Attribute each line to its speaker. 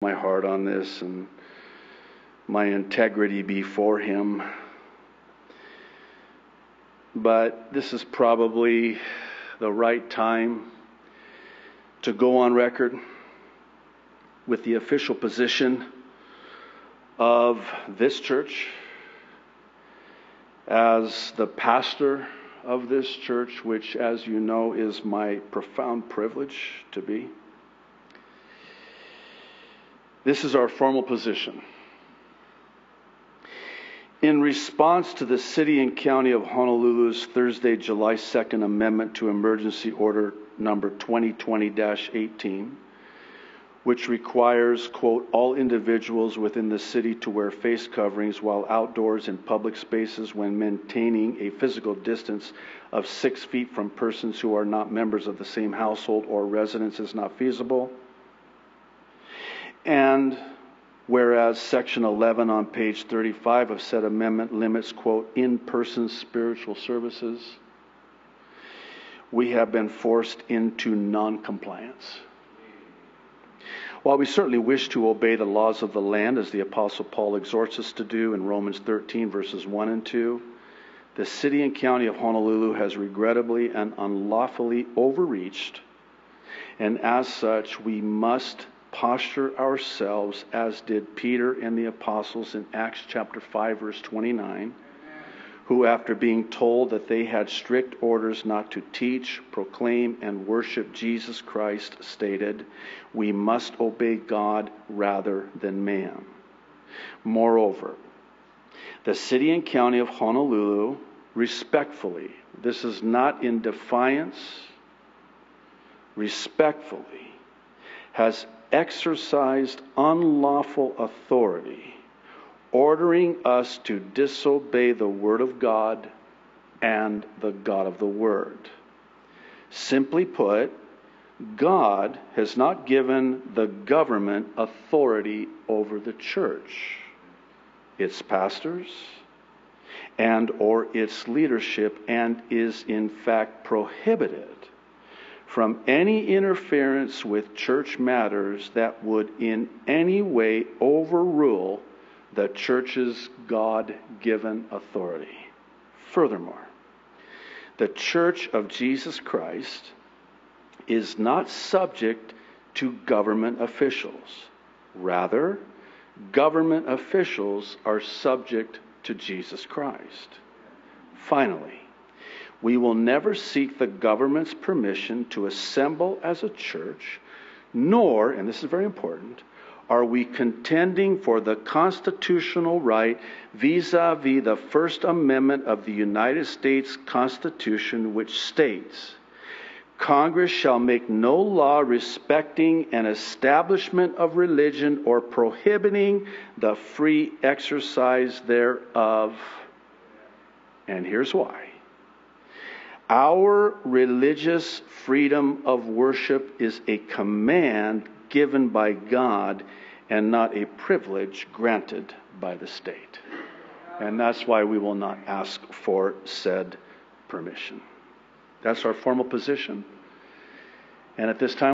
Speaker 1: my heart on this and my integrity before Him. But this is probably the right time to go on record with the official position of this church as the pastor of this church, which, as you know, is my profound privilege to be. This is our formal position. In response to the City and County of Honolulu's Thursday, July 2nd Amendment to Emergency Order Number 2020-18, which requires, quote, all individuals within the city to wear face coverings while outdoors in public spaces when maintaining a physical distance of 6 feet from persons who are not members of the same household or residence is not feasible. And whereas Section 11 on page 35 of said amendment limits, quote, in-person spiritual services, we have been forced into non-compliance. While we certainly wish to obey the laws of the land, as the Apostle Paul exhorts us to do in Romans 13, verses 1 and 2, the City and County of Honolulu has regrettably and unlawfully overreached, and as such, we must posture ourselves as did Peter and the apostles in Acts chapter 5, verse 29, who, after being told that they had strict orders not to teach, proclaim, and worship Jesus Christ, stated, we must obey God rather than man. Moreover, the City and County of Honolulu respectfully, this is not in defiance, respectfully, has exercised unlawful authority, ordering us to disobey the Word of God and the God of the Word. Simply put, God has not given the government authority over the church, its pastors, and or its leadership, and is in fact prohibited from any interference with church matters that would in any way overrule the church's God-given authority. Furthermore, the Church of Jesus Christ is not subject to government officials. Rather, government officials are subject to Jesus Christ. Finally, we will never seek the government's permission to assemble as a church, nor, and this is very important, are we contending for the constitutional right vis-a-vis the First Amendment of the United States Constitution, which states, Congress shall make no law respecting an establishment of religion or prohibiting the free exercise thereof. And here's why. Our religious freedom of worship is a command given by God and not a privilege granted by the state. And that's why we will not ask for said permission. That's our formal position. And at this time,